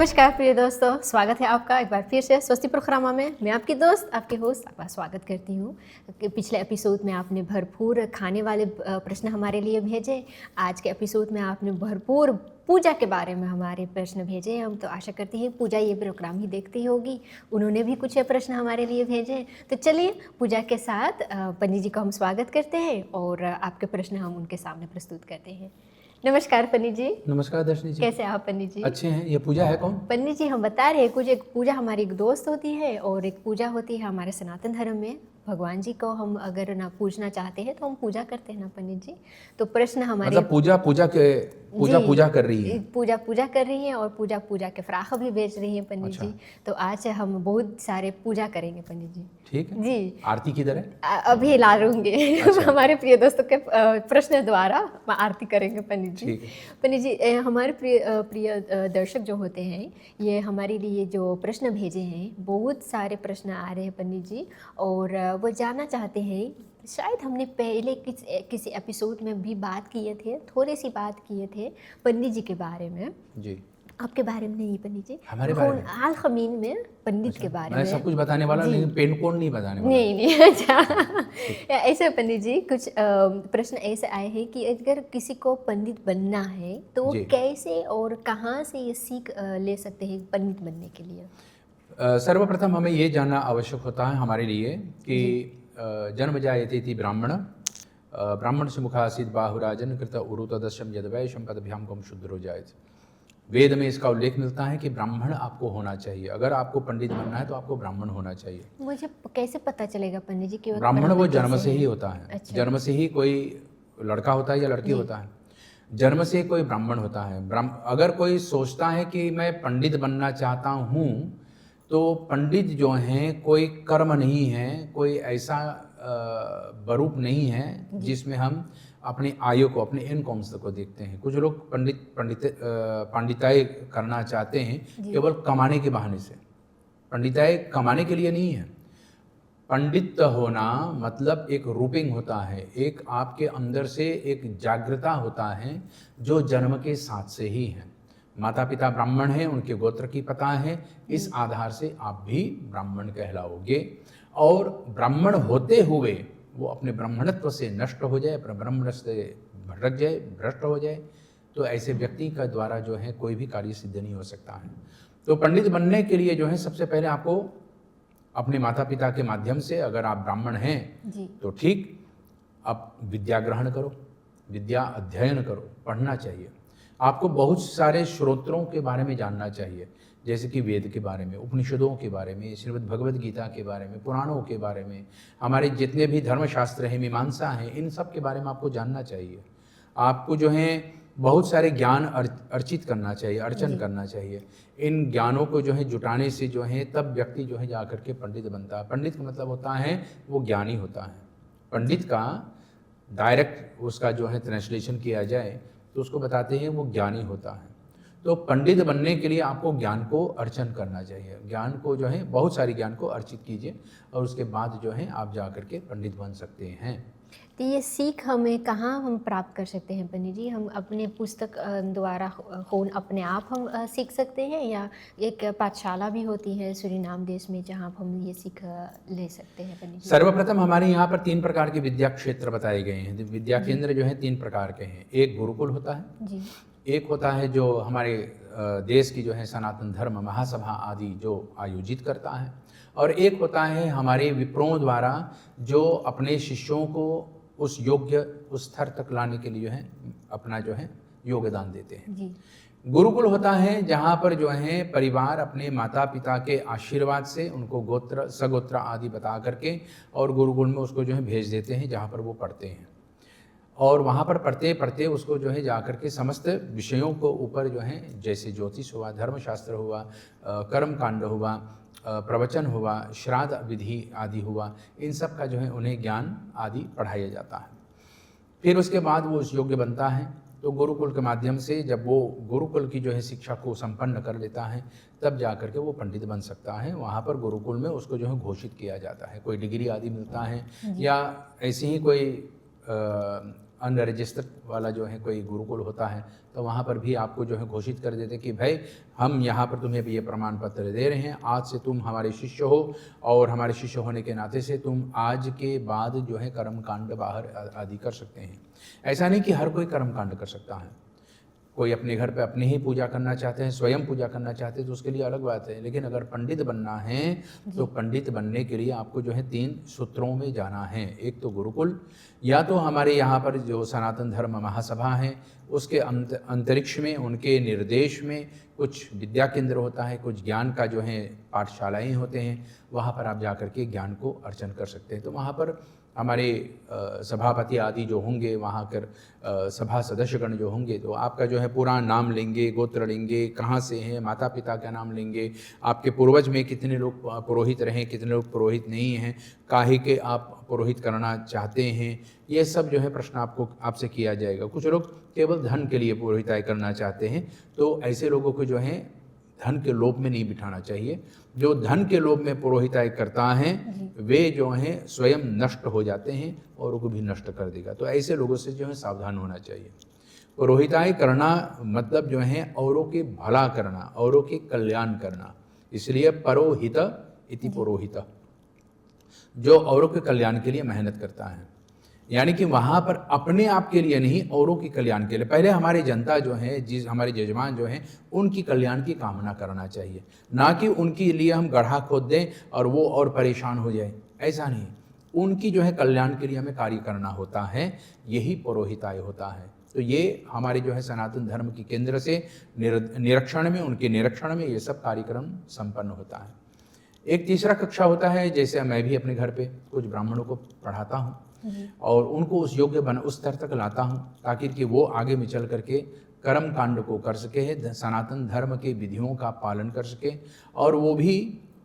नमस्कार प्रिय दोस्तों, स्वागत है आपका एक बार फिर से स्वस्ति प्रोग्रामा में। मैं आपकी दोस्त, आपके होस्ट आपका स्वागत करती हूँ। पिछले एपिसोड में आपने भरपूर खाने वाले प्रश्न हमारे लिए भेजे। आज के एपिसोड में आपने भरपूर पूजा के बारे में हमारे प्रश्न भेजे। हम तो आशा करते हैं पूजा ये प्रोग्राम ही देखती होगी, उन्होंने भी कुछ प्रश्न हमारे लिए भेजे। तो चलिए पूजा के साथ पंडित जी को हम स्वागत करते हैं और आपके प्रश्न हम उनके सामने प्रस्तुत करते हैं। नमस्कार पंडित जी। नमस्कार दर्शनी जी। कैसे आप पंडित जी? अच्छे हैं। ये पूजा है कौन? पंडित जी हम बता रहे हैं कुछ, एक पूजा हमारी एक दोस्त होती है और एक पूजा होती है हमारे सनातन धर्म में। भगवान जी को हम अगर ना पूजना चाहते हैं तो हम पूजा करते हैं ना पंडित जी। तो प्रश्न हमारे मतलब पूजा कर रही है। पूजा कर रही हैं और पूजा के फ्राख भी बेच रही हैं पंडित जी। तो आज हम बहुत सारे पूजा करेंगे पंडित जी। ठीक है जी। आरती किधर है? अभी ला लूंगे। हमारे प्रिय दोस्तों के प्रश्न द्वारा आरती करेंगे पंडित जी। पंडित जी हमारे प्रिय दर्शक जो होते हैं ये हमारे लिए जो प्रश्न भेजे हैं, बहुत सारे प्रश्न आ रहे हैं पंडित जी और वो जानना चाहते हैं। शायद हमने पहले किसी एपिसोड में भी बात किए थे, थोड़ी सी बात किए थे पंडित जी के बारे में। जी आपके बारे में नहीं पंडित जी, हमारे बारे में हाल खमीन में पंडित के बारे में। मैं सब कुछ बताने वाला लेकिन पेन कोड नहीं बताने वाला। नहीं अच्छा। ऐसे पंडित जी कुछ प्रश्न ऐसे आए हैं कि अगर किसी को पंडित बनना है तो वो कैसे और कहाँ से ये सीख ले सकते हैं पंडित बनने के लिए? सर्वप्रथम हमें ये जानना आवश्यक होता है हमारे लिए कि जन्म जायते इति ब्राह्मण, ब्राह्मण से मुखासीत बाहुराजन कृत उरुतदशम यदवैशम पदभ्याम कम शुद्ध हो जाए। वेद में इसका उल्लेख मिलता है कि ब्राह्मण आपको होना चाहिए। अगर आपको पंडित बनना है तो आपको ब्राह्मण होना चाहिए। मुझे कैसे पता चलेगा पंडित जी कि ब्राह्मण वो जन्म से ही होता है। अच्छा। जन्म से ही कोई लड़का होता है या लड़की होता है, जन्म से कोई ब्राह्मण होता है। अगर कोई सोचता है कि मैं पंडित बनना चाहता हूँ तो पंडित जो हैं कोई कर्म नहीं है, कोई ऐसा स्वरूप नहीं है जिसमें हम अपनी आयु को, अपने इनकम्स को देखते हैं। कुछ लोग पंडिताई करना चाहते हैं केवल कमाने के बहाने से। पंडिताई कमाने के लिए नहीं है। पंडित होना मतलब एक रूपिंग होता है, एक आपके अंदर से एक जागृता होता है जो जन्म के साथ से ही है। माता पिता ब्राह्मण हैं, उनके गोत्र की पता है, इस आधार से आप भी ब्राह्मण कहलाओगे। और ब्राह्मण होते हुए वो अपने ब्राह्मणत्व से नष्ट हो जाए, अपने ब्राह्मण से भटक जाए, भ्रष्ट हो जाए, तो ऐसे व्यक्ति का द्वारा जो है कोई भी कार्य सिद्ध नहीं हो सकता है। तो पंडित बनने के लिए जो है सबसे पहले आपको अपने माता पिता के माध्यम से, अगर आप ब्राह्मण हैं तो ठीक, आप विद्या ग्रहण करो, विद्या अध्ययन करो, पढ़ना चाहिए। आपको बहुत सारे श्रोत्रों के बारे में जानना चाहिए, जैसे कि वेद के बारे में, उपनिषदों के बारे में, श्रीमद् भगवद गीता के बारे में, पुराणों के बारे में, हमारे जितने भी धर्मशास्त्र हैं, मीमांसा हैं, इन सब के बारे में आपको जानना चाहिए। आपको जो है बहुत सारे ज्ञान अर्चित करना चाहिए, अर्चन करना चाहिए। इन ज्ञानों को जो है जुटाने से जो है तब व्यक्ति जो है जाकर के पंडित बनता है। पंडित का मतलब होता है वो ज्ञानी होता है। पंडित का डायरेक्ट उसका जो है ट्रांसलेशन किया जाए तो उसको बताते हैं वो ज्ञानी होता है। तो पंडित बनने के लिए आपको ज्ञान को अर्चन करना चाहिए। ज्ञान को जो है बहुत सारी ज्ञान को अर्चित कीजिए और उसके बाद जो है आप जा कर के पंडित बन सकते हैं। तो ये सीख हमें कहाँ हम प्राप्त कर सकते हैं पंडित जी? हम अपने पुस्तक द्वारा अपने आप हम सीख सकते हैं या एक पाठशाला भी होती है सूरीनाम देश में जहाँ हम ये सीख ले सकते हैं पंडित जी? सर्वप्रथम हमारे यहाँ पर 3 प्रकार के विद्या क्षेत्र बताए गए हैं। विद्या केंद्र जो है 3 प्रकार के हैं। एक गुरुकुल होता है जी, एक होता है जो हमारे देश की जो है सनातन धर्म महासभा आदि जो आयोजित करता है, और एक होता है हमारे विप्रों द्वारा जो अपने शिष्यों को उस योग्य उस स्तर तक लाने के लिए जो है अपना जो है योगदान देते हैं जी। गुरुकुल होता है जहाँ पर जो है परिवार अपने माता पिता के आशीर्वाद से उनको गोत्र सगोत्र आदि बता करके और गुरुकुल में उसको जो है भेज देते हैं, जहाँ पर वो पढ़ते हैं। और वहाँ पर पढ़ते पढ़ते उसको जो है जाकर के समस्त विषयों को ऊपर जो है, जैसे ज्योतिष हुआ, धर्मशास्त्र हुआ, कर्म कांड हुआ, प्रवचन हुआ, श्राद्ध विधि आदि हुआ, इन सब का जो है उन्हें ज्ञान आदि पढ़ाया जाता है। फिर उसके बाद वो उस योग्य बनता है। तो गुरुकुल के माध्यम से जब वो गुरुकुल की जो है शिक्षा को संपन्न कर लेता है तब जा कर के वो पंडित बन सकता है। वहाँ पर गुरुकुल में उसको जो है घोषित किया जाता है, कोई डिग्री आदि मिलता है या ऐसे ही कोई अनरजिस्टर्ड वाला जो है कोई गुरुकुल होता है, तो वहाँ पर भी आपको जो है घोषित कर देते कि भाई हम यहाँ पर तुम्हें ये प्रमाण पत्र दे रहे हैं, आज से तुम हमारे शिष्य हो और हमारे शिष्य होने के नाते से तुम आज के बाद जो है कर्मकांड बाहर आदि कर सकते हैं। ऐसा नहीं कि हर कोई कर्मकांड कर सकता है, कोई अपने घर पे अपने ही पूजा करना चाहते हैं, स्वयं पूजा करना चाहते हैं तो उसके लिए अलग बात है। लेकिन अगर पंडित बनना है तो पंडित बनने के लिए आपको जो है 3 सूत्रों में जाना है। एक तो गुरुकुल, या तो हमारे यहाँ पर जो सनातन धर्म महासभा है उसके अंतरिक्ष में, उनके निर्देश में कुछ विद्या केंद्र होता है, कुछ ज्ञान का जो है पाठशालाएँ होते हैं, वहाँ पर आप जा कर के ज्ञान को अर्जन कर सकते हैं। तो वहाँ पर हमारे सभापति आदि जो होंगे, वहाँ कर सभा सदस्यगण जो होंगे, तो आपका जो है पूरा नाम लेंगे, गोत्र लेंगे, कहाँ से हैं, माता पिता का नाम लेंगे, आपके पूर्वज में कितने लोग पुरोहित रहे, कितने लोग पुरोहित नहीं हैं, काहे के आप पुरोहित करना चाहते हैं, ये सब जो है प्रश्न आपसे किया जाएगा। कुछ लोग केवल धन के लिए पुरोहिताई करना चाहते हैं, तो ऐसे लोगों को जो है धन के लोभ में नहीं बिठाना चाहिए। जो धन के लोभ में पुरोहिताई करता है वे जो हैं स्वयं नष्ट हो जाते हैं और उनको भी नष्ट कर देगा। तो ऐसे लोगों से जो है सावधान होना चाहिए। पुरोहिताई करना मतलब जो है औरों के भला करना, औरों के कल्याण करना, इसलिए परोहित इति पुरोहित, जो औरों के कल्याण के लिए मेहनत करता है। यानी कि वहाँ पर अपने आप के लिए नहीं, औरों के कल्याण के लिए। पहले हमारी जनता जो है, हमारे जजमान जो हैं, उनकी कल्याण की कामना करना चाहिए, ना कि उनके लिए हम गड्ढा खोद दें और वो और परेशान हो जाए। ऐसा नहीं, उनकी जो है कल्याण के लिए हमें कार्य करना होता है, यही पुरोहिताई होता है। तो ये हमारे जो है सनातन धर्म के केंद्र से निरीक्षण में, उनके निरीक्षण में ये सब कार्यक्रम संपन्न होता है। एक तीसरा कक्षा होता है, जैसे मैं भी अपने घर पे कुछ ब्राह्मणों को पढ़ाता हूँ और उनको उस योग्य उस स्तर तक लाता हूँ ताकि कि वो आगे में चल करके कर्म कांड को कर सके, सनातन धर्म के विधियों का पालन कर सके। और वो भी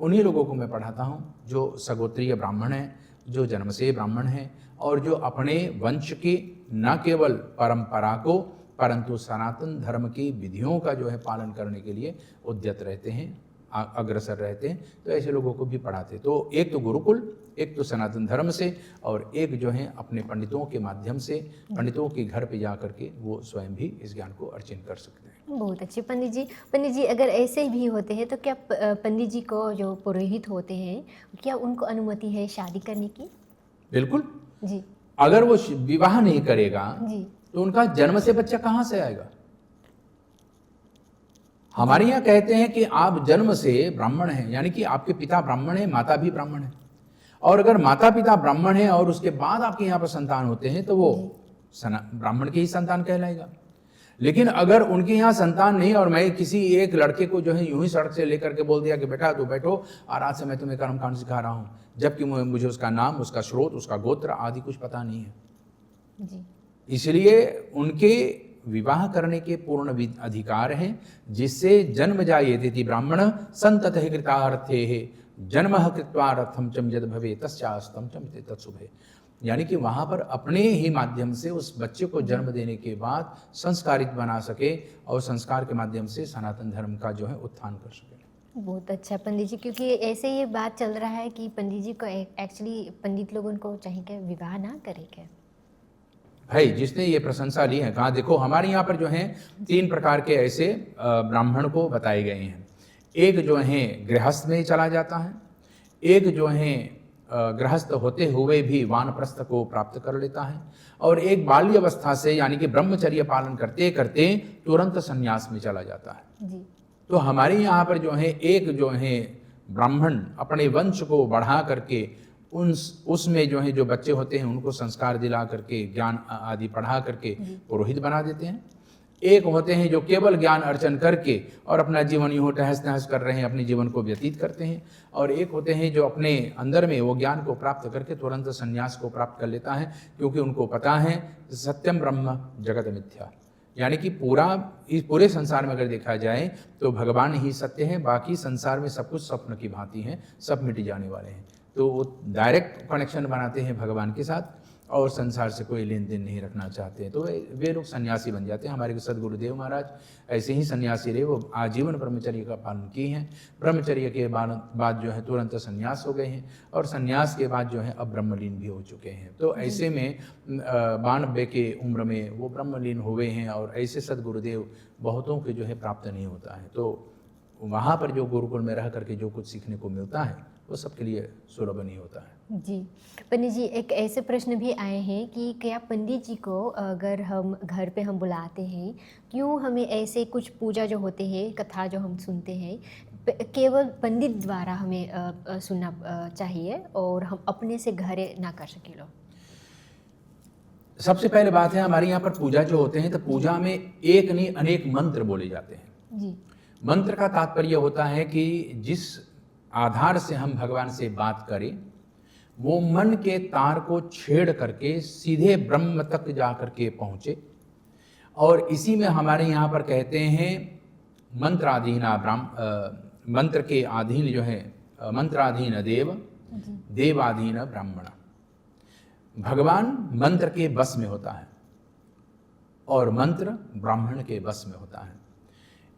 उन्हीं लोगों को मैं पढ़ाता हूँ जो सगोत्रीय ब्राह्मण हैं, जो जन्म से ब्राह्मण हैं और जो अपने वंश की न केवल परंपरा को परंतु सनातन धर्म की विधियों का जो है पालन करने के लिए उद्यत रहते हैं, अग्रसर रहते हैं। तो ऐसे लोगों को भी पढ़ाते। तो एक तो गुरुकुल, एक तो सनातन धर्म से, और एक जो है अपने पंडितों के माध्यम से, पंडितों के घर पे जा करके वो स्वयं भी इस ज्ञान को अर्जन कर सकते हैं। बहुत अच्छे पंडित जी, अगर ऐसे भी होते हैं तो क्या पंडित जी को जो पुरोहित होते हैं, क्या उनको अनुमति है शादी करने की? बिल्कुल जी। अगर वो विवाह नहीं करेगा जी तो उनका जन्म से बच्चा कहाँ से आएगा? हमारे यहाँ कहते हैं कि आप जन्म से ब्राह्मण हैं, यानी कि आपके पिता ब्राह्मण हैं, माता भी ब्राह्मण है। और अगर माता पिता ब्राह्मण हैं और उसके बाद आपके यहाँ पर संतान होते हैं तो वो ब्राह्मण के ही संतान कहलाएगा। लेकिन अगर उनके यहाँ संतान नहीं और मैं किसी एक लड़के को जो है यूं ही सड़क से लेकर के बोल दिया कि बेटा तू बैठो और आज से मैं तुम्हें कर्मकांड सिखा रहा हूँ, जबकि मुझे उसका नाम, उसका स्रोत, उसका गोत्र आदि कुछ पता नहीं है जी। इसलिए उनके विवाह करने के पूर्ण अधिकार हैं, जिससे जन्म जायेति ब्राह्मण संततः कृतार्थे जन्म कृत्वा रथम चम यद भवे तस्यास्तम चम तत्सुभे। यानी कि वहाँ पर अपने ही माध्यम से उस बच्चे को जन्म देने के बाद संस्कारित बना सके और संस्कार के माध्यम से सनातन धर्म का जो है उत्थान कर सके। बहुत अच्छा पंडित जी, क्योंकि ऐसे ये बात चल रहा है कि पंडित जी को एक्चुअली पंडित लोगों को चाहिए कि विवाह ना करे क्या? भाई जिसने ये प्रशंसा ली है, कहा देखो हमारे यहाँ पर जो है 3 प्रकार के ऐसे ब्राह्मण को बताए गए हैं। एक जो है गृहस्थ में चला जाता है, एक जो है गृहस्थ होते हुए भी वानप्रस्थ को प्राप्त कर लेता है, और एक बाल्य अवस्था से यानी कि ब्रह्मचर्य पालन करते करते तुरंत संन्यास में चला जाता है जी। तो हमारे यहाँ पर जो है एक जो है ब्राह्मण अपने वंश को बढ़ा करके उसमें जो है जो बच्चे होते हैं उनको संस्कार दिला करके ज्ञान आदि पढ़ा करके पुरोहित बना देते हैं। एक होते हैं जो केवल ज्ञान अर्चन करके और अपना जीवन यूँ टहस नहस कर रहे हैं, अपने जीवन को व्यतीत करते हैं। और एक होते हैं जो अपने अंदर में वो ज्ञान को प्राप्त करके तुरंत संन्यास को प्राप्त कर लेता है, क्योंकि उनको पता है सत्यम ब्रह्म जगत मिथ्या, यानी कि पूरे संसार में अगर देखा जाए तो भगवान ही सत्य है, बाकी संसार में सब कुछ स्वप्न की भांति है, सब मिट जाने वाले हैं। तो वो डायरेक्ट कनेक्शन बनाते हैं भगवान के साथ। और संसार से कोई लेन देन नहीं रखना चाहते हैं, तो वे लोग सन्यासी बन जाते हैं। हमारे सदगुरुदेव महाराज ऐसे ही सन्यासी रहे, वो आजीवन ब्रह्मचर्य का पालन किए हैं। ब्रह्मचर्य के बाद जो है तुरंत सन्यास हो गए हैं, और सन्यास के बाद जो है अब ब्रह्मलीन भी हो चुके हैं। तो ऐसे में 92 के उम्र में वो ब्रह्मलीन हुए हैं, और ऐसे सदगुरुदेव बहुतों के जो है प्राप्त नहीं होता है। तो वहाँ पर जो गुरुकुल में रह करके जो कुछ सीखने को मिलता है वो सबके लिए सुलभ नहीं होता है। जी पंडित जी, एक ऐसे प्रश्न भी आए हैं कि क्या पंडित जी को अगर हम घर पे हम बुलाते हैं, क्यों हमें ऐसे कुछ पूजा जो होते हैं, कथा जो हम सुनते हैं, केवल पंडित द्वारा हमें सुनना चाहिए और हम अपने से घरे ना कर सके लो? सबसे पहले बात है, हमारे यहाँ पर पूजा जो होते हैं तो पूजा में एक नहीं अनेक मंत्र बोले जाते हैं। जी। मंत्र का तात्पर्य होता है कि जिस आधार से हम भगवान से बात करें, वो मन के तार को छेड़ करके सीधे ब्रह्म तक जा करके पहुंचे। और इसी में हमारे यहाँ पर कहते हैं मंत्राधीना मंत्र के अधीन जो है मंत्राधीन देव, देवाधीन ब्राह्मण। भगवान मंत्र के बस में होता है और मंत्र ब्राह्मण के बस में होता है।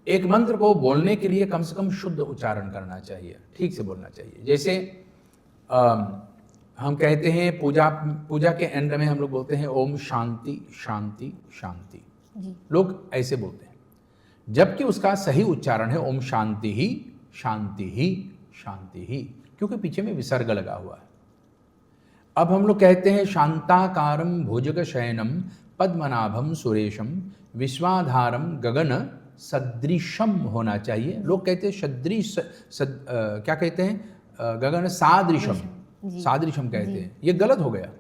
एक मंत्र को बोलने के लिए कम से कम शुद्ध उच्चारण करना चाहिए, ठीक से बोलना चाहिए। जैसे हम कहते हैं पूजा के एंड में हम लोग बोलते हैं ओम शांति शांति शांति, लोग ऐसे बोलते हैं, जबकि उसका सही उच्चारण है ओम शांति ही शांति ही शांति ही, क्योंकि पीछे में विसर्ग लगा हुआ है। अब हम लोग कहते हैं शांताकारम भुजग शयनम पद्मनाभम सुरेशम विश्वाधारम गगन सदृशम होना चाहिए। लोग कहते हैं सदृश क्या कहते हैं गगन सादृशम, सादृशम कहते हैं, ये गलत हो गया।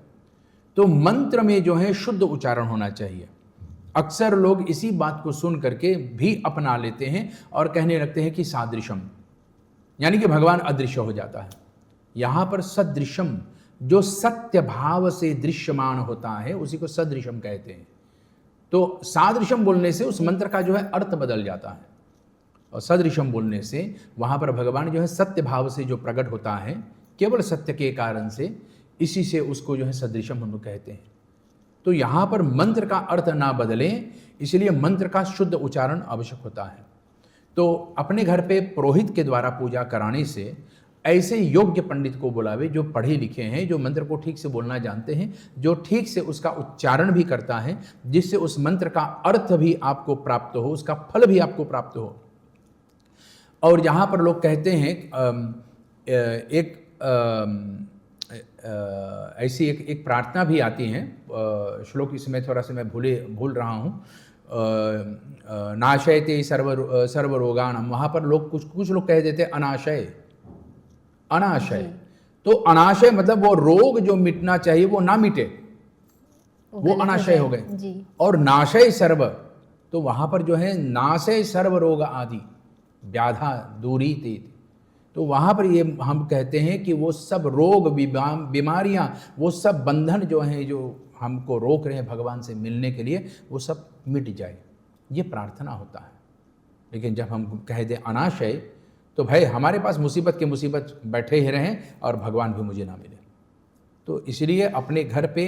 तो मंत्र में जो है शुद्ध उच्चारण होना चाहिए। अक्सर लोग इसी बात को सुन करके भी अपना लेते हैं और कहने लगते हैं कि सादृशम, यानी कि भगवान अदृश्य हो जाता है। यहाँ पर सदृशम, जो सत्य भाव से दृश्यमान होता है उसी को सदृशम कहते हैं। तो सादृशम बोलने से उस मंत्र का जो है अर्थ बदल जाता है, और सदृशम बोलने से वहाँ पर भगवान जो है सत्य भाव से जो प्रकट होता है, केवल सत्य के कारण से, इसी से उसको जो है सदृशम हम लोग कहते हैं। तो यहाँ पर मंत्र का अर्थ ना बदले, इसलिए मंत्र का शुद्ध उच्चारण आवश्यक होता है। तो अपने घर पे पुरोहित के द्वारा पूजा कराने से ऐसे योग्य पंडित को बुलावे जो पढ़े लिखे हैं, जो मंत्र को ठीक से बोलना जानते हैं, जो ठीक से उसका उच्चारण भी करता है, जिससे उस मंत्र का अर्थ भी आपको प्राप्त हो, उसका फल भी आपको प्राप्त हो। और यहाँ पर लोग कहते हैं ऐसी एक प्रार्थना भी आती है, श्लोक इसमें थोड़ा सा मैं भूल रहा हूँ, नाशयते सर्वरोगाणाम। वहाँ पर लोग कुछ लोग कह देते अनाशय, अनाशय। तो अनाशय मतलब वो रोग जो मिटना चाहिए वो ना मिटे, वो अनाशय हो गए। और नाशय सर्व, तो वहां पर जो है नाशय सर्व रोग आदि व्याधा दूरी थी। तो वहां पर ये हम कहते हैं कि वो सब रोग बीमारियां, वो सब बंधन जो हैं, जो हमको रोक रहे हैं भगवान से मिलने के लिए, वो सब मिट जाए, ये प्रार्थना होता है। लेकिन जब हम कह दें अनाशय, तो भाई हमारे पास मुसीबत के मुसीबत बैठे ही रहें और भगवान भी मुझे ना मिले। तो इसलिए अपने घर पे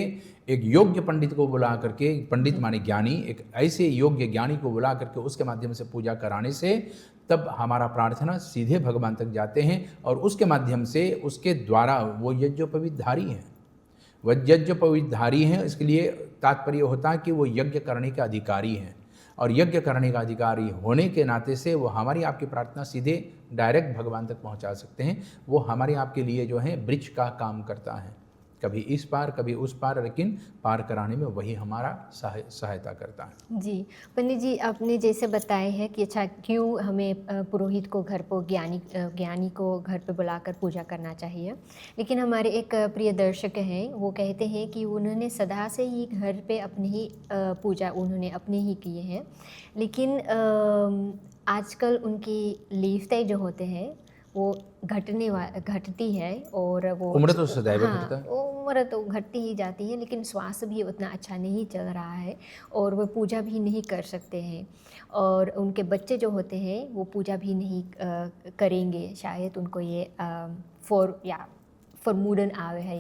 एक योग्य पंडित को बुला करके, पंडित माने ज्ञानी, एक ऐसे योग्य ज्ञानी को बुला करके उसके माध्यम से पूजा कराने से तब हमारा प्रार्थना सीधे भगवान तक जाते हैं, और उसके माध्यम से, उसके द्वारा वो यज्ञोपवीतधारी हैं, वह यज्ञोपवीतधारी हैं। इसके लिए तात्पर्य होता है कि वो यज्ञ करने के अधिकारी हैं, और यज्ञ करने का अधिकारी होने के नाते से वो हमारी आपकी प्रार्थना सीधे डायरेक्ट भगवान तक पहुंचा सकते हैं। वो हमारे आपके लिए जो है ब्रिज का काम करता है, कभी इस पार कभी उस पार, लेकिन पार कराने में वही हमारा सहायता करता है। जी पंडित जी, आपने जैसे बताया है कि अच्छा क्यों हमें पुरोहित को घर पर, ज्ञानी को घर पे बुलाकर पूजा करना चाहिए, लेकिन हमारे एक प्रिय दर्शक हैं, वो कहते हैं कि उन्होंने सदा से ही घर पे अपनी ही पूजा उन्होंने अपने ही किए हैं, लेकिन आजकल उनकी लीफते जो होते हैं वो घटती है, और वो उम्र तो सदैव घटता है, उम्र तो घटती ही जाती है, लेकिन स्वास्थ्य भी उतना अच्छा नहीं चल रहा है, और वो पूजा भी नहीं कर सकते हैं, और उनके बच्चे जो होते हैं वो पूजा भी नहीं करेंगे। शायद उनको ये फॉर्मूडन आवे है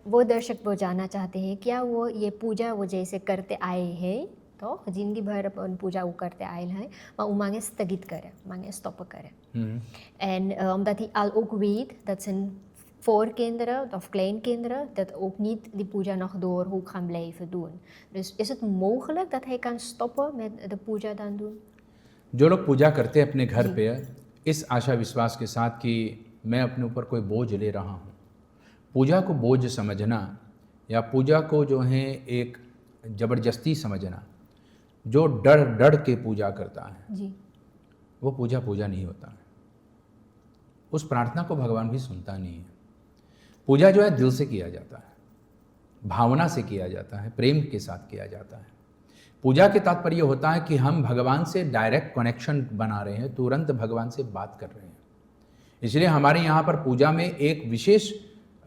वो दर्शक वो जानना चाहते हैं क्या वो ये पूजा वो जैसे करते आए हैं तो जिंदगी भर अपन पूजा वो करते आए हैं वो मांगे स्थगित करे मांगे स्टॉप करे en omdat hij al ook weet dat zijn voorkinderen of kleinkinderen dat ook niet die puja nog door hoe gaan blijven doen. Dus is het mogelijk dat hij kan stoppen met de puja dan doen? जो लोग पूजा करते हैं अपने घर पे इस आशा विश्वास के साथ कि मैं अपने ऊपर कोई बोझ ले रहा हूँ, पूजा को बोझ समझना या पूजा को जो है एक ज़बरदस्ती समझना, जो डर डर के पूजा करता है जी वो पूजा नहीं होता है। उस प्रार्थना को भगवान भी सुनता नहीं है। पूजा जो है दिल से किया जाता है, भावना से किया जाता है, प्रेम के साथ किया जाता है। पूजा के तात्पर्य होता है कि हम भगवान से डायरेक्ट कनेक्शन बना रहे हैं, तुरंत भगवान से बात कर रहे हैं। इसलिए हमारे यहाँ पर पूजा में एक विशेष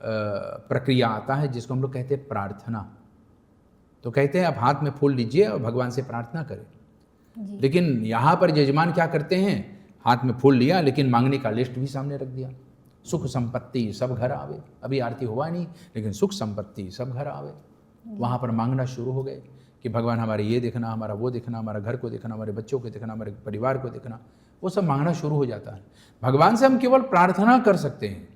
प्रक्रिया आता है जिसको हम लोग कहते हैं प्रार्थना। तो कहते हैं आप हाथ में फूल लीजिए और भगवान से प्रार्थना करें। लेकिन यहाँ पर यजमान क्या करते हैं, हाथ में फूल लिया लेकिन मांगने का लिस्ट भी सामने रख दिया, सुख संपत्ति सब घर आवे। अभी आरती हुआ नहीं लेकिन सुख संपत्ति सब घर आवे। वहाँ पर मांगना शुरू हो गए कि भगवान हमारे ये देखना, हमारा वो देखना, हमारा घर को देखना, हमारे बच्चों को देखना, हमारे परिवार को देखना, वो सब मांगना शुरू हो जाता है। भगवान से हम केवल प्रार्थना कर सकते हैं,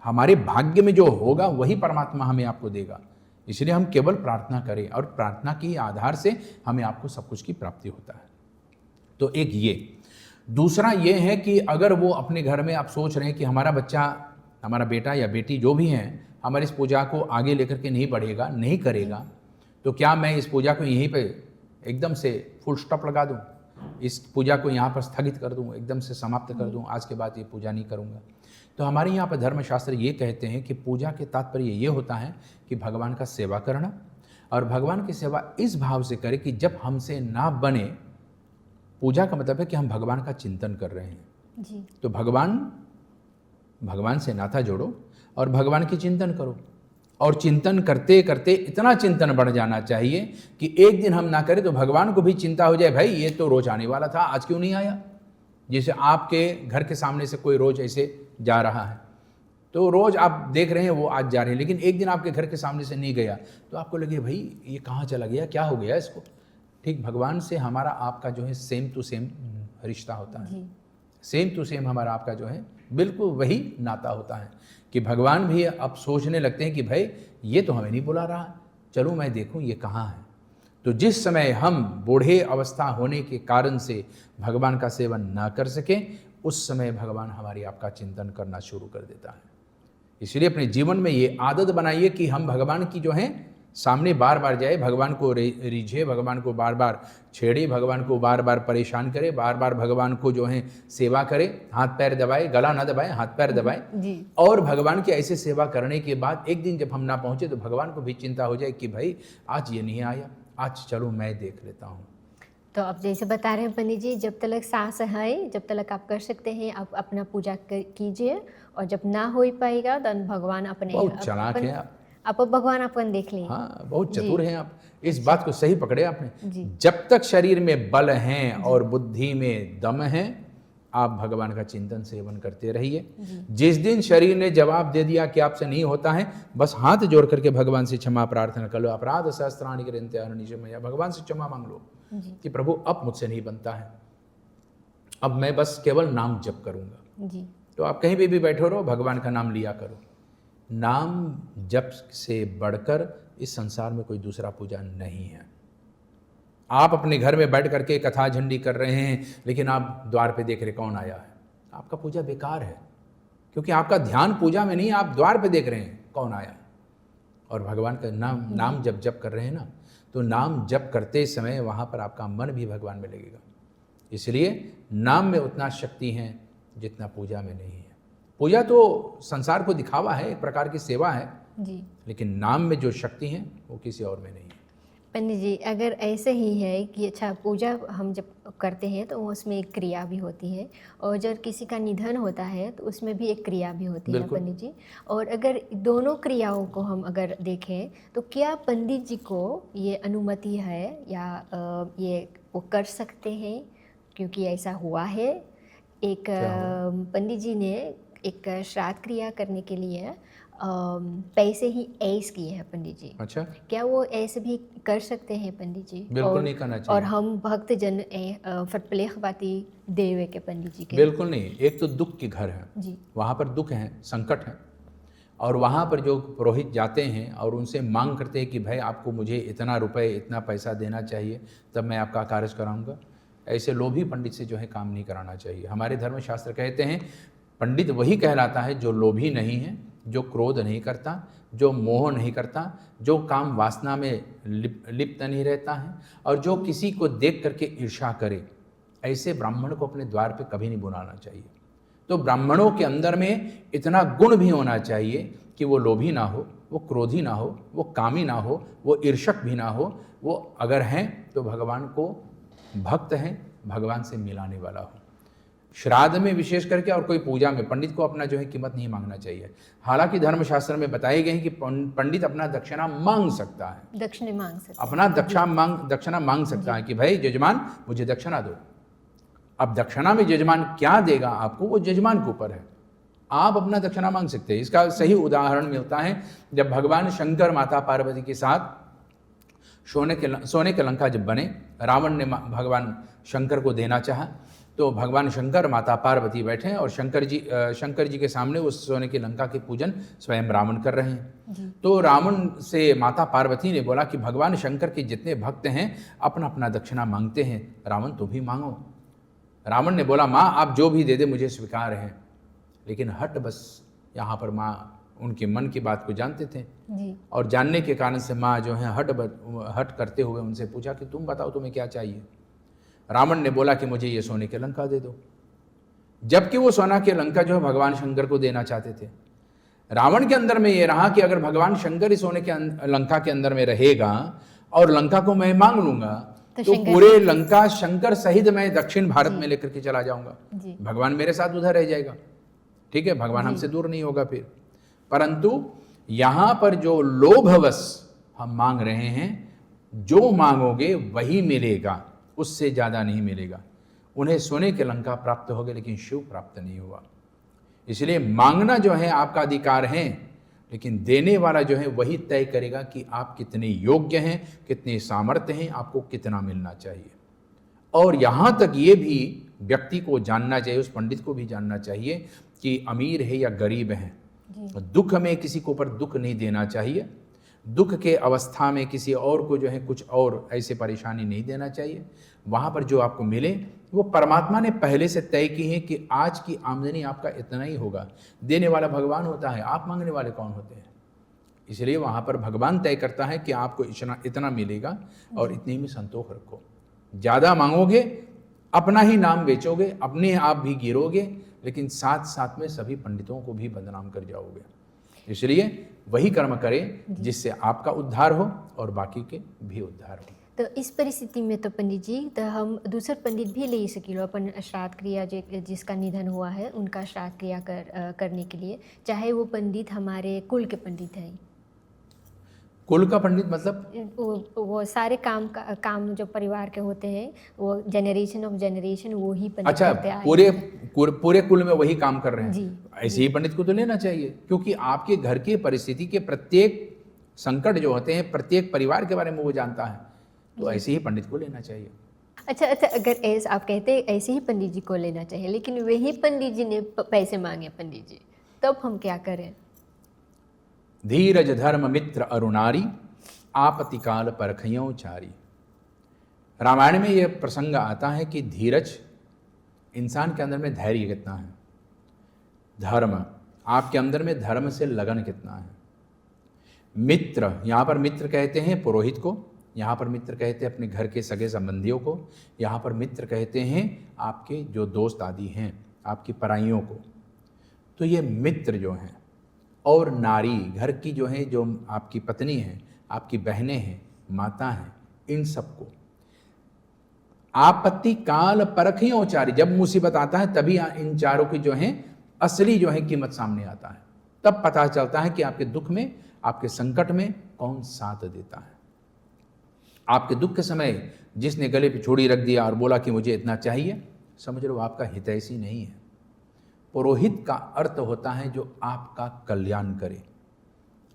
हमारे भाग्य में जो होगा वही परमात्मा हमें आपको देगा। इसलिए हम केवल प्रार्थना करें और प्रार्थना के आधार से हमें आपको सब कुछ की प्राप्ति होता है। तो एक ये, दूसरा ये है कि अगर वो अपने घर में आप सोच रहे हैं कि हमारा बच्चा, हमारा बेटा या बेटी जो भी हैं, हमारी इस पूजा को आगे लेकर के नहीं बढ़ेगा, नहीं करेगा, तो क्या मैं इस पूजा को यहीं पे एकदम से फुल स्टॉप लगा दूं, इस पूजा को यहाँ पर स्थगित कर दूं, एकदम से समाप्त कर दूं, आज के बाद ये पूजा नहीं करूँगा? तो हमारे यहाँ पर धर्मशास्त्र ये कहते हैं कि पूजा के तात्पर्य ये होता है कि भगवान का सेवा करना, और भगवान की सेवा इस भाव से करें कि जब हमसे ना बने, पूजा का मतलब है कि हम भगवान का चिंतन कर रहे हैं जी। तो भगवान से नाता जोड़ो और भगवान की चिंतन करो। और चिंतन करते करते इतना चिंतन बढ़ जाना चाहिए कि एक दिन हम ना करें तो भगवान को भी चिंता हो जाए, भाई ये तो रोज आने वाला था, आज क्यों नहीं आया। जैसे आपके घर के सामने से कोई रोज ऐसे जा रहा है, तो रोज आप देख रहे हैं वो आज जा रहे हैं, लेकिन एक दिन आपके घर के सामने से नहीं गया तो आपको लगे भाई ये कहाँ चला गया, क्या हो गया इसको। ठीक भगवान से हमारा आपका जो है सेम टू सेम रिश्ता होता है, सेम टू सेम हमारा आपका जो है बिल्कुल वही नाता होता है कि भगवान भी अब सोचने लगते हैं कि भाई ये तो हमें नहीं बुला रहा, चलो मैं देखूं ये कहाँ है। तो जिस समय हम बूढ़े अवस्था होने के कारण से भगवान का सेवन ना कर सकें, उस समय भगवान हमारी आपका चिंतन करना शुरू कर देता है। इसलिए अपने जीवन में ये आदत बनाइए कि हम भगवान की जो है सामने बार बार जाए, भगवान को रिझे, भगवान को बार बार छेड़े, भगवान को बार बार परेशान करे, बार बार भगवान को जो है सेवा करे, हाथ पैर दबाए, गला ना दबाए, हाथ पैर दबाए। और भगवान की ऐसे सेवा करने के बाद एक दिन जब हम ना पहुँचे तो भगवान को भी चिंता हो जाए कि भाई आज ये नहीं आया, आज चलो मैं देख लेता हूँ। तो आप जैसे बता रहे हैं पंडित जी, जब तक सांस है जब तक आप कर सकते हैं, आप अपना पूजा कीजिए, और जब ना हो पाएगा तो भगवान अपने बहुत चालाक है आप भगवान अपन देख लें। हाँ, बहुत चतुर हैं आप, इस बात को सही पकड़े आपने। जब तक शरीर में बल हैं और बुद्धि में दम है, आप भगवान का चिंतन सेवन करते रहिए। जिस दिन शरीर ने जवाब दे दिया कि आपसे नहीं होता है, बस हाथ जोड़ करके भगवान से क्षमा प्रार्थना कर लो। अपराध सहस्त्राणि कृन्ते अहर्निशम्, या भगवान से क्षमा मांग लो कि प्रभु अब मुझसे नहीं बनता है, अब मैं बस केवल नाम जप करूंगा। तो आप कहीं भी बैठे रहो, भगवान का नाम लिया करो। नाम जप से बढ़कर इस संसार में कोई दूसरा पूजा नहीं है। आप अपने घर में बैठ करके कथा झंडी कर रहे हैं, लेकिन आप द्वार पे देख रहे कौन आया है, आपका पूजा बेकार है, क्योंकि आपका ध्यान पूजा में नहीं, आप द्वार पे देख रहे हैं कौन आया। और भगवान का नाम जप कर रहे हैं ना, तो नाम जप करते समय वहाँ पर आपका मन भी भगवान में लगेगा। इसलिए नाम में उतना शक्ति है जितना पूजा में नहीं है। पूजा तो संसार को दिखावा है, एक प्रकार की सेवा है जी, लेकिन नाम में जो शक्ति है वो किसी और में नहीं है। पंडित जी, अगर ऐसे ही है कि अच्छा पूजा हम जब करते हैं तो उसमें एक क्रिया भी होती है, और जब किसी का निधन होता है तो उसमें भी एक क्रिया भी होती है पंडित जी। और अगर दोनों क्रियाओं को हम अगर देखें तो क्या पंडित जी को ये अनुमति है या ये वो कर सकते हैं क्योंकि ऐसा हुआ है, एक पंडित जी ने एक श्राद्ध क्रिया करने के लिए पैसे ही ऐस किए हैं पंडित जी। अच्छा, क्या वो ऐसे भी कर सकते हैं पंडित जी? बिल्कुल नहीं करना चाहिए। और हम भक्त जन फटप्लेखवाती देवे के पंडित जी के बिल्कुल नहीं। एक तो दुख के घर है जी, वहाँ पर दुख है, संकट है, और वहाँ पर जो पुरोहित जाते हैं और उनसे मांग करते हैं कि भाई आपको मुझे इतना रुपए इतना पैसा देना चाहिए तब मैं आपका कार्य कराऊंगा, ऐसे लोभी पंडित से जो है काम नहीं कराना चाहिए। हमारे धर्मशास्त्र कहते हैं पंडित वही कहलाता है जो लोभी नहीं है, जो क्रोध नहीं करता, जो मोह नहीं करता, जो काम वासना में लिप्त नहीं रहता है, और जो किसी को देख करके ईर्ष्या करे, ऐसे ब्राह्मण को अपने द्वार पे कभी नहीं बुलाना चाहिए। तो ब्राह्मणों के अंदर में इतना गुण भी होना चाहिए कि वो लोभी ना हो, वो क्रोधी ना हो, वो कामी ना हो, वो ईर्षक भी ना हो। वो अगर हैं तो भगवान को भक्त हैं, भगवान से मिलाने वाला हो। श्राद्ध में विशेष करके और कोई पूजा में पंडित को अपना जो है कीमत नहीं मांगना चाहिए। हालांकि धर्मशास्त्र में बताए गए हैं कि पंडित अपना दक्षिणा मांग सकता है, दक्षिणा मांग सकते अपना दक्षिणा मांग सकता है कि भाई जजमान मुझे दक्षिणा दो। अब दक्षिणा में जजमान क्या देगा आपको, वो जजमान के ऊपर है। आप अपना दक्षिणा मांग सकते हैं। इसका सही उदाहरण मिलता है जब भगवान शंकर माता पार्वती के साथ सोने के लंका जब बने, रावण ने भगवान शंकर को देना चाहा, तो भगवान शंकर माता पार्वती बैठे और शंकर जी के सामने उस सोने की लंका के पूजन स्वयं रावण कर रहे हैं। तो रावण से माता पार्वती ने बोला कि भगवान शंकर के जितने भक्त हैं अपना अपना दक्षिणा मांगते हैं, रावण तुम भी मांगो। रावण ने बोला माँ आप जो भी दे दे मुझे स्वीकार है, लेकिन हट बस यहाँ पर माँ उनके मन की बात को जानते थे जी। और जानने के कारण से माँ जो है हट करते हुए उनसे पूछा कि तुम बताओ तुम्हें क्या चाहिए। रावण ने बोला कि मुझे ये सोने की लंका दे दो, जबकि वो सोना की लंका जो है भगवान शंकर को देना चाहते थे। रावण के अंदर में ये रहा कि अगर भगवान शंकर इस सोने के लंका के अंदर में रहेगा और लंका को मैं मांग लूंगा तो पूरे लंका शंकर सहित मैं दक्षिण भारत में लेकर के चला जाऊंगा, भगवान मेरे साथ उधर रह जाएगा। ठीक है, भगवान हमसे दूर नहीं होगा फिर। परंतु यहां पर जो लोभवश हम मांग रहे हैं, जो मांगोगे वही मिलेगा, उससे ज्यादा नहीं मिलेगा। उन्हें सोने के लंका प्राप्त हो गए लेकिन शिव प्राप्त नहीं हुआ। इसलिए मांगना जो है आपका अधिकार है, लेकिन देने वाला जो है वही तय करेगा कि आप कितने योग्य हैं, कितने सामर्थ्य हैं, आपको कितना मिलना चाहिए। और यहाँ तक ये भी व्यक्ति को जानना चाहिए, उस पंडित को भी जानना चाहिए कि अमीर है या गरीब है। दुख में किसी को ऊपर दुख नहीं देना चाहिए, दुख के अवस्था में किसी और को जो है कुछ और ऐसे परेशानी नहीं देना चाहिए। वहाँ पर जो आपको मिले वो परमात्मा ने पहले से तय की है कि आज की आमदनी आपका इतना ही होगा। देने वाला भगवान होता है, आप मांगने वाले कौन होते हैं। इसलिए वहाँ पर भगवान तय करता है कि आपको इतना मिलेगा और इतने में संतोष रखो। ज़्यादा मांगोगे अपना ही नाम बेचोगे, अपने आप भी गिरोगे, लेकिन साथ साथ में सभी पंडितों को भी बदनाम कर जाओगे। इसलिए वही कर्म करें जिससे आपका उद्धार हो और बाकी के भी उद्धार हो। तो इस परिस्थिति में तो पंडित जी तो हम दूसर पंडित भी ले सकिलो अपन श्राद्ध क्रिया जिसका निधन हुआ है उनका श्राद्ध क्रिया करने के लिए, चाहे वो पंडित हमारे कुल के पंडित हैं। कुल का पंडित मतलब वो सारे काम जो परिवार के होते हैं वो जनरेशन ऑफ जनरेशन वो ही पंडित करते आए। पूरे कुल में वही काम कर रहे हैं, ऐसे ही पंडित को तो लेना चाहिए, क्योंकि आपके घर की परिस्थिति के प्रत्येक संकट जो होते हैं प्रत्येक परिवार के बारे में वो जानता है, तो ऐसे ही पंडित को लेना चाहिए। अच्छा, अगर ऐसे आप कहते हैं ऐसे ही पंडित जी को लेना चाहिए, लेकिन वही पंडित जी ने पैसे मांगे पंडित जी, तब हम क्या करें? धीरज धर्म मित्र अरुणारी, आपत्ति काल परखयों चारी। रामायण में यह प्रसंग आता है कि धीरज, इंसान के अंदर में धैर्य कितना है, धर्म, आपके अंदर में धर्म से लगन कितना है, मित्र, यहाँ पर मित्र कहते हैं पुरोहित को, यहाँ पर मित्र कहते हैं अपने घर के सगे संबंधियों को, यहाँ पर मित्र कहते हैं आपके जो दोस्त आदि हैं, आपकी पराइयों को। तो ये मित्र जो हैं, और नारी, घर की जो है, जो आपकी पत्नी है, आपकी बहनें हैं, माता हैं, इन सबको आपत्ति काल परखियों चारी, जब मुसीबत आता है तभी इन चारों की जो है असली जो है कीमत सामने आता है। तब पता चलता है कि आपके दुख में, आपके संकट में कौन साथ देता है। आपके दुख के समय जिसने गले पे छुरी रख दिया और बोला कि मुझे इतना चाहिए, समझ लो आपका हितैषी नहीं है। पुरोहित का अर्थ होता है जो आपका कल्याण करे,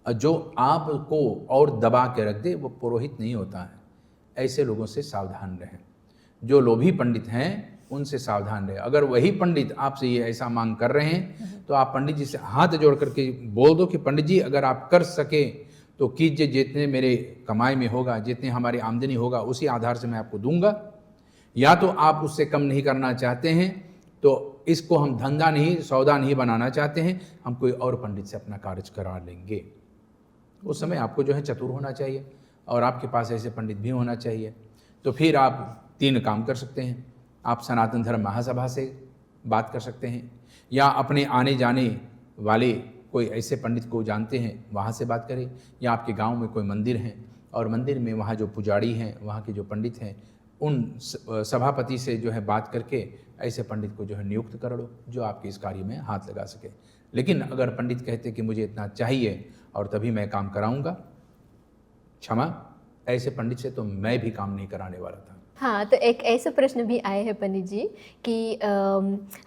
और जो आपको और दबा के रख दे वो पुरोहित नहीं होता है। ऐसे लोगों से सावधान रहें। जो लोभी पंडित हैं उनसे सावधान रहें। अगर वही पंडित आपसे ये ऐसा मांग कर रहे हैं तो आप पंडित जी से हाथ जोड़ करके बोल दो कि पंडित जी अगर आप कर सके तो कीजिए, जितने मेरे कमाई में होगा, जितने हमारी आमदनी होगा उसी आधार से मैं आपको दूंगा। या तो आप उससे कम नहीं करना चाहते हैं तो इसको हम धंधा नहीं, सौदा नहीं बनाना चाहते हैं, हम कोई और पंडित से अपना कार्य करा लेंगे। उस समय आपको जो है चतुर होना चाहिए और आपके पास ऐसे पंडित भी होना चाहिए। तो फिर आप 3 काम कर सकते हैं। आप सनातन धर्म महासभा से बात कर सकते हैं, या अपने आने जाने वाले कोई ऐसे पंडित को जानते हैं वहाँ से बात करें, या आपके गांव में कोई मंदिर है और मंदिर में वहाँ जो पुजारी हैं, वहाँ के जो पंडित हैं, उन सभापति से जो है बात करके ऐसे पंडित को जो है नियुक्त कर लो जो आपके इस कार्य में हाथ लगा सके। लेकिन अगर पंडित कहते कि मुझे इतना चाहिए और तभी मैं काम कराऊंगा, क्षमा, ऐसे पंडित से तो मैं भी काम नहीं कराने वाला था। हाँ, तो एक ऐसा प्रश्न भी आए हैं पंडित जी कि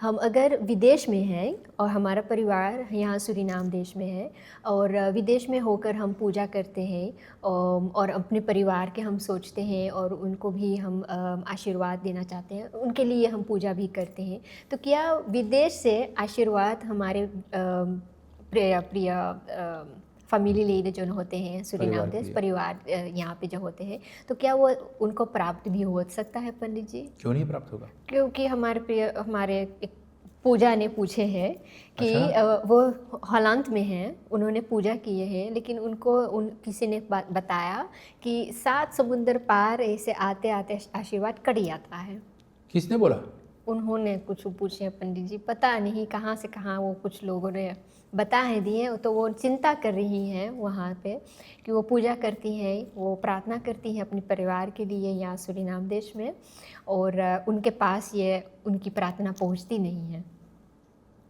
हम अगर विदेश में हैं और हमारा परिवार यहाँ सूरीनाम देश में है और विदेश में होकर हम पूजा करते हैं और अपने परिवार के हम सोचते हैं और उनको भी हम आशीर्वाद देना चाहते हैं, उनके लिए हम पूजा भी करते हैं, तो क्या विदेश से आशीर्वाद हमारे प्रिय फैमिली लीडर जो होते हैं सूरीनाम देश, परिवार यहाँ पे जो होते हैं, तो क्या वो उनको प्राप्त भी हो सकता है पंडित जी? क्यों नहीं प्राप्त होगा? क्योंकि हमारे एक पूजा ने पूछे हैं कि वो हॉलैंड में हैं, उन्होंने पूजा किए हैं, लेकिन उनको किसी ने बताया कि 7 समुंदर पार ऐसे आते आते आशीर्वाद कट जाता है। किसने बोला? उन्होंने कुछ पूछे पंडित जी, पता नहीं कहाँ से कहाँ वो कुछ लोगों ने बता है दिए, तो वो चिंता कर रही हैं वहाँ पे कि वो पूजा करती हैं, वो प्रार्थना करती हैं अपने परिवार के लिए यहाँ सूरीनाम देश में, और उनके पास ये उनकी प्रार्थना पहुँचती नहीं है।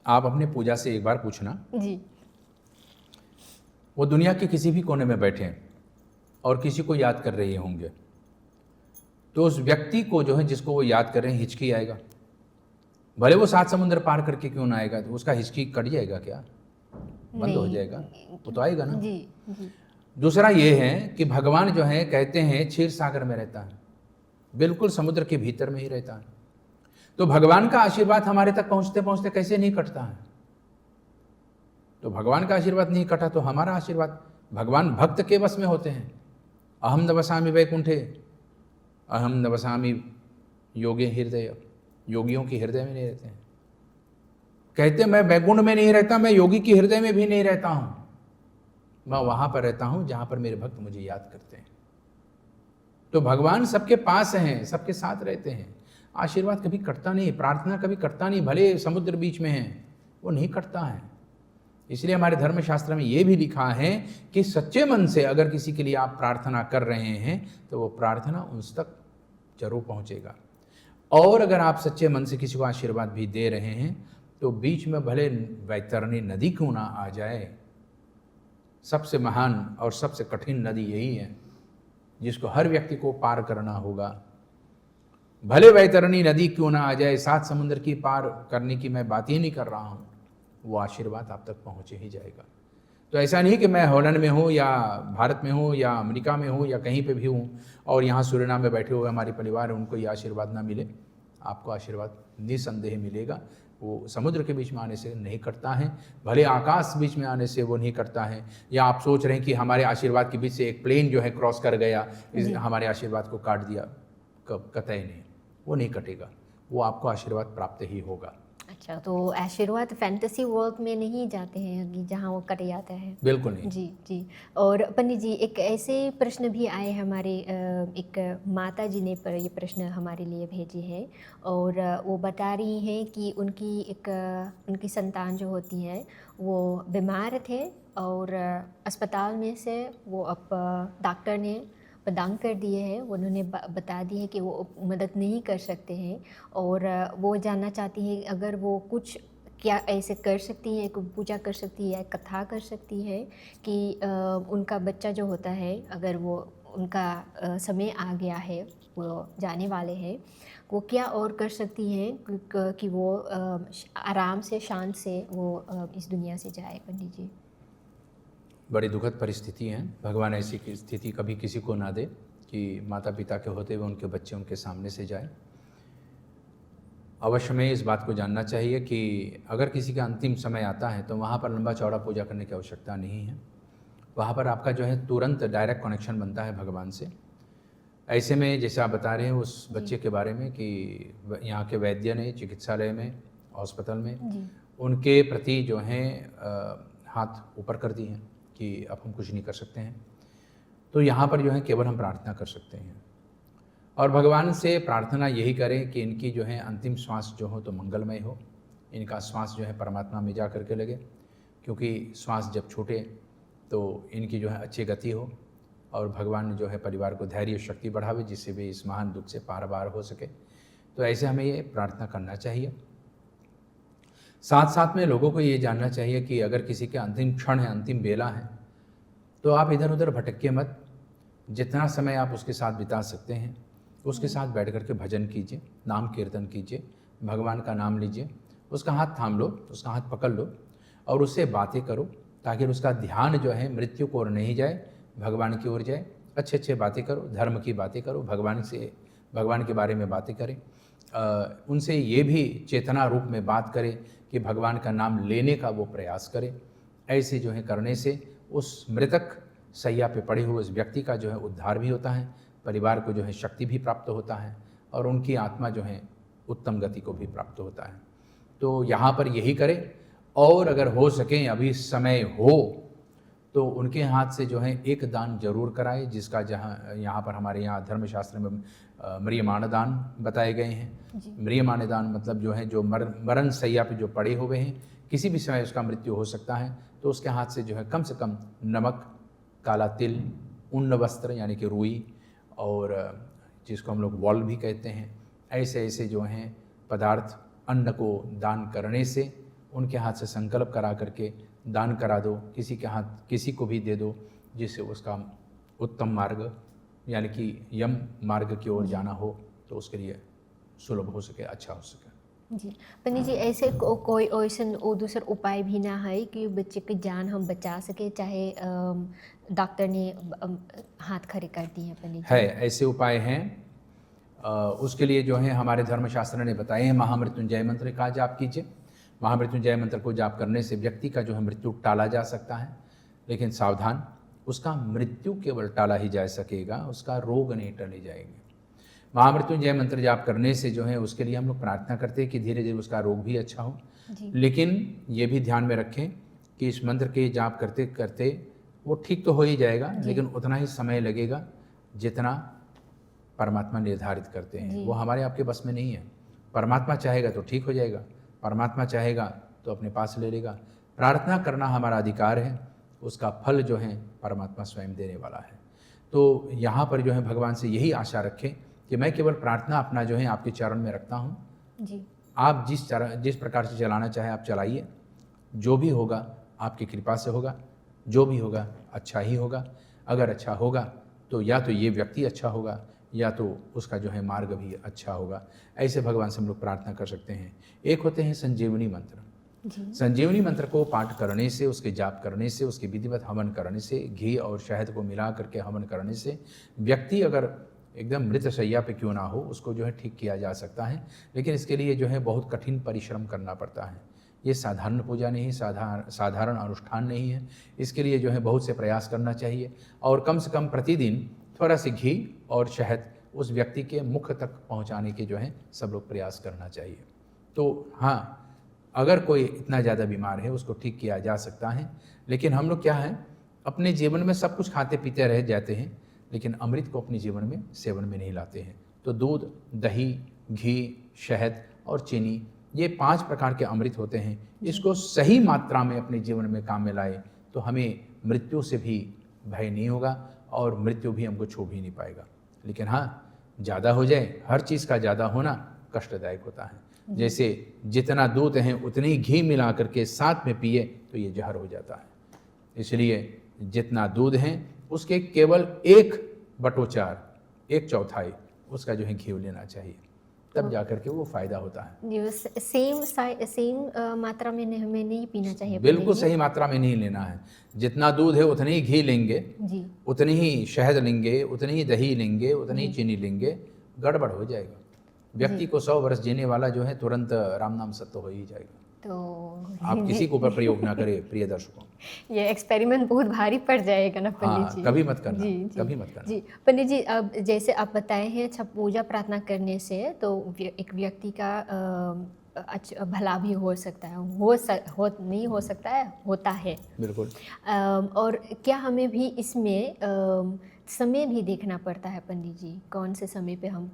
आप अपने पूजा से एक बार पूछना जी। वो दुनिया के किसी भी कोने में बैठे हैं और किसी को याद कर रहे होंगे, तो उस व्यक्ति को जो है जिसको वो याद कर रहे हैं हिचकी आएगा। भले वो 7 समुद्र पार करके क्यों ना आएगा, तो उसका हिचकी कट जाएगा क्या? बंद हो जाएगा? वो तो आएगा ना। जी। दूसरा ये है कि भगवान जो है कहते हैं क्षीर सागर में रहता है, बिल्कुल समुद्र के भीतर में ही रहता है। तो भगवान का आशीर्वाद हमारे तक पहुंचते पहुंचते कैसे नहीं कटता है? तो भगवान का आशीर्वाद नहीं कटा तो हमारा आशीर्वाद, भगवान भक्त के वश में होते हैं। अहम न वसामि वैकुंठे, अहम न वसामि योगे हृदय, योगियों के हृदय में नहीं रहते हैं। कहते मैं वैकुंठ में नहीं रहता, मैं योगी के हृदय में भी नहीं रहता हूं, मैं वहां पर रहता हूं जहां पर मेरे भक्त मुझे याद करते हैं। तो भगवान सबके पास हैं, सबके साथ रहते हैं। आशीर्वाद कभी कटता नहीं, प्रार्थना कभी कटता नहीं, भले समुद्र बीच में है वो नहीं कटता है। इसलिए हमारे धर्मशास्त्र में ये भी लिखा है कि सच्चे मन से अगर किसी के लिए आप प्रार्थना कर रहे हैं तो वो प्रार्थना उस तक जरूर पहुंचेगा। और अगर आप सच्चे मन से किसी को आशीर्वाद भी दे रहे हैं तो बीच में भले वैतरणी नदी क्यों ना आ जाए, सबसे महान और सबसे कठिन नदी यही है जिसको हर व्यक्ति को पार करना होगा। भले वैतरणी नदी क्यों ना आ जाए, 7 समुद्र की पार करने की मैं बात ही नहीं कर रहा हूँ, वो आशीर्वाद आप तक पहुँच ही जाएगा। तो ऐसा नहीं कि मैं हॉलैंड में हूँ या भारत में हूँ या अमेरिका में हूँ या कहीं पे भी हूँ और यहाँ सूरीनाम में बैठे हुए हमारे परिवार उनको ये आशीर्वाद ना मिले। आपको आशीर्वाद निसंदेह मिलेगा। वो समुद्र के बीच में आने से नहीं कटता है, भले आकाश बीच में आने से वो नहीं कटता है। या आप सोच रहे हैं कि हमारे आशीर्वाद के बीच से एक प्लेन जो है क्रॉस कर गया, हमारे आशीर्वाद को काट दिया, कतई नहीं, वो नहीं कटेगा, वो आपको आशीर्वाद प्राप्त ही होगा। अच्छा, तो आशीर्वाद फैंटेसी वर्ल्ड में नहीं जाते हैं कि जहाँ वो कट जाता है? बिल्कुल नहीं। जी। और पंडित जी एक ऐसे प्रश्न भी आए हमारे, एक माता जी ने पर ये प्रश्न हमारे लिए भेजे हैं और वो बता रही हैं कि उनकी संतान जो होती है वो बीमार थे और अस्पताल में से वो अब डॉक्टर ने प्रदान कर दिए हैं, उन्होंने बता दी है कि वो मदद नहीं कर सकते हैं और वो जानना चाहती हैं अगर वो कुछ क्या ऐसे कर सकती है, कोई पूजा कर सकती है, कथा कर सकती है कि उनका बच्चा जो होता है अगर वो उनका समय आ गया है वो जाने वाले हैं, वो क्या और कर सकती हैं कि वो आराम से, शांत से वो इस दुनिया से जाए पंडित जी? बड़ी दुखद परिस्थिति है। भगवान ऐसी स्थिति कभी किसी को ना दे कि माता पिता के होते हुए उनके बच्चे उनके सामने से जाए। अवश्य में इस बात को जानना चाहिए कि अगर किसी का अंतिम समय आता है तो वहाँ पर लंबा चौड़ा पूजा करने की आवश्यकता नहीं है। वहाँ पर आपका जो है तुरंत डायरेक्ट कनेक्शन बनता है भगवान से। ऐसे में जैसे आप बता रहे हैं उस बच्चे के बारे में कि यहाँ के वैद्य ने चिकित्सालय में, हॉस्पिटल में उनके प्रति जो है हाथ ऊपर कर दिए हैं कि अब हम कुछ नहीं कर सकते हैं। तो यहाँ पर जो है केवल हम प्रार्थना कर सकते हैं और भगवान से प्रार्थना यही करें कि इनकी जो है अंतिम श्वास जो हो तो मंगलमय हो, इनका श्वास जो है परमात्मा में जा करके लगे, क्योंकि श्वास जब छूटे तो इनकी जो है अच्छी गति हो और भगवान जो है परिवार को धैर्य शक्ति बढ़ावे जिससे भी इस महान दुख से पार बार हो सके। तो ऐसे हमें ये प्रार्थना करना चाहिए। साथ साथ में लोगों को ये जानना चाहिए कि अगर किसी के अंतिम क्षण है, अंतिम बेला है, तो आप इधर उधर भटकिए मत। जितना समय आप उसके साथ बिता सकते हैं उसके साथ बैठ कर के भजन कीजिए, नाम कीर्तन कीजिए, भगवान का नाम लीजिए, उसका हाथ थाम लो, उसका हाथ पकड़ लो और उससे बातें करो ताकि उसका ध्यान जो है मृत्यु की ओर नहीं जाए, भगवान की ओर जाए। अच्छे अच्छे बातें करो, धर्म की बातें करो, भगवान के बारे में बातें करें। उनसे ये भी चेतना रूप में बात करें कि भगवान का नाम लेने का वो प्रयास करें। ऐसे जो है करने से उस मृतक सैया पे पड़े हुए उस व्यक्ति का जो है उद्धार भी होता है, परिवार को जो है शक्ति भी प्राप्त होता है और उनकी आत्मा जो है उत्तम गति को भी प्राप्त होता है। तो यहाँ पर यही करें और अगर हो सके अभी समय हो तो उनके हाथ से जो है एक दान जरूर कराए, जिसका जहाँ यहाँ पर हमारे यहाँ धर्मशास्त्र में म्रियमाण दान बताए गए हैं। म्रियमाण दान मतलब जो है जो मरण सैया पे जो पड़े हुए हैं, किसी भी समय उसका मृत्यु हो सकता है, तो उसके हाथ से जो है कम से कम नमक, काला तिल, उन्न वस्त्र यानी कि रुई और जिसको हम लोग वॉल भी कहते हैं, ऐसे ऐसे जो हैं पदार्थ अन्न को दान करने से उनके हाथ से संकल्प करा करके दान करा दो, किसी के हाथ किसी को भी दे दो, जिससे उसका उत्तम मार्ग यानी कि यम मार्ग की ओर जाना हो तो उसके लिए सुलभ हो सके, अच्छा हो सके। जी पंडित जी, ऐसे कोई ऐसा दूसरा उपाय भी ना है कि बच्चे की जान हम बचा सके, चाहे डॉक्टर ने हाथ खड़े कर दिए हैं? पंडित जी, है ऐसे उपाय हैं। उसके लिए जो है हमारे धर्मशास्त्र ने बताए हैं, महामृत्युंजय मंत्र का जाप कीजिए। महामृत्युंजय मंत्र को जाप करने से व्यक्ति का जो है मृत्यु टाला जा सकता है, लेकिन सावधान, उसका मृत्यु केवल टाला ही जा सकेगा, उसका रोग नहीं टले जाएंगे। महामृत्युंजय मंत्र जाप करने से जो है उसके लिए हम लोग प्रार्थना करते हैं कि धीरे धीरे उसका रोग भी अच्छा हो, लेकिन ये भी ध्यान में रखें कि इस मंत्र के जाप करते करते वो ठीक तो हो ही जाएगा, लेकिन उतना ही समय लगेगा जितना परमात्मा निर्धारित करते हैं। वो हमारे आपके बस में नहीं है। परमात्मा चाहेगा तो ठीक हो जाएगा, परमात्मा चाहेगा तो अपने पास ले लेगा। प्रार्थना करना हमारा अधिकार है, उसका फल जो है परमात्मा स्वयं देने वाला है। तो यहाँ पर जो है भगवान से यही आशा रखें कि मैं केवल प्रार्थना अपना जो है आपके चरण में रखता हूँ जी। आप जिस प्रकार से चलाना चाहे आप चलाइए, जो भी होगा आपकी कृपा से होगा, जो भी होगा अच्छा ही होगा। अगर अच्छा होगा तो या तो ये व्यक्ति अच्छा होगा या तो उसका जो है मार्ग भी अच्छा होगा। ऐसे भगवान से हम लोग प्रार्थना कर सकते हैं। एक होते हैं संजीवनी मंत्र जी। संजीवनी मंत्र को पाठ करने से, उसके जाप करने से, उसके विधिवत हवन करने से, घी और शहद को मिला करके हवन करने से व्यक्ति अगर एकदम मृत शैया पे क्यों ना हो उसको जो है ठीक किया जा सकता है। लेकिन इसके लिए जो है बहुत कठिन परिश्रम करना पड़ता है। ये साधारण पूजा नहीं, साधारण अनुष्ठान नहीं है। इसके लिए जो है बहुत से प्रयास करना चाहिए और कम से कम प्रतिदिन थोड़ा सी घी और शहद उस व्यक्ति के मुख तक पहुंचाने के जो है सब लोग प्रयास करना चाहिए। तो हाँ, अगर कोई इतना ज़्यादा बीमार है उसको ठीक किया जा सकता है। लेकिन हम लोग क्या है, अपने जीवन में सब कुछ खाते पीते रह जाते हैं, लेकिन अमृत को अपने जीवन में सेवन में नहीं लाते हैं। तो दूध, दही, घी, शहद और चीनी, ये 5 प्रकार के अमृत होते हैं। इसको सही मात्रा में अपने जीवन में काम में लाए तो हमें मृत्यु से भी भय नहीं होगा और मृत्यु भी हमको छू भी नहीं पाएगा। लेकिन हाँ, ज़्यादा हो जाए, हर चीज़ का ज़्यादा होना कष्टदायक होता है। जैसे जितना दूध है उतनी घी मिला करके साथ में पिए तो ये जहर हो जाता है। इसलिए जितना दूध है उसके केवल 1/4, 1/4 उसका जो है घी लेना चाहिए, तब जा कर के वो फायदा होता है। जी, सेम मात्रा में हमें नहीं पीना चाहिए। बिल्कुल सही मात्रा में नहीं लेना है। जितना दूध है उतनी ही घी लेंगे, जी उतनी ही शहद लेंगे, उतनी ही दही लेंगे, उतनी ही चीनी लेंगे, गड़बड़ हो जाएगा। व्यक्ति को 100 वर्ष जीने वाला जो है तुरंत राम नाम सत्य हो ही जाएगा। तो आप किसी के ऊपर प्रयोग ना करें प्रिय दर्शकों। ये एक्सपेरिमेंट बहुत भारी पड़ जाएगा ना पंडित हाँ, जी। कभी मत करना, जी जी कभी मत करना। जी पंडित जी, अब जैसे आप बताए हैं, अच्छा पूजा प्रार्थना करने से तो एक व्यक्ति का अच्छा भला भी हो सकता है, नहीं हो सकता है, होता है। बिल्कुल। और क्या हमें भी इसमें समय भी देखना पड़ता है पंडित जी? कौन से समय पे हम